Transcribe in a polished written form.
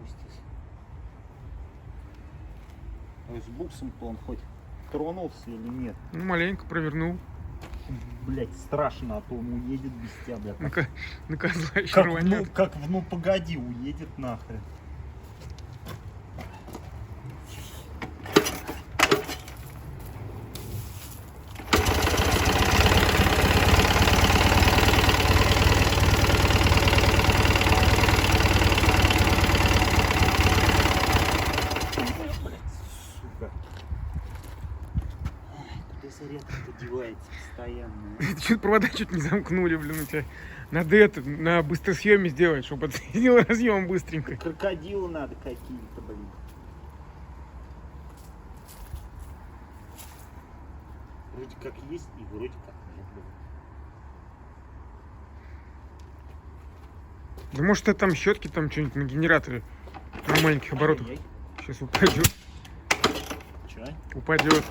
спустись. То есть буксом-то он хоть тронулся или нет? Ну, маленько провернул. Блять, страшно, а то он уедет без тебя, блядь. На козла еще Как, рванет. как в «Ну погоди» уедет нахрен. Сука. Куда зарядка девается постоянно? Чуть провода чуть не замкнули, блин, у тебя. Надо это, на быстросъеме сделать, чтобы отсоединил разъем быстренько. Крокодилы надо какие-то, блин. Вроде как есть и вроде как нет, блин. Да может это там щетки там что-нибудь на генераторе на маленьких оборотах. Ай-яй-яй. Сейчас упадет. Чё? Упадет.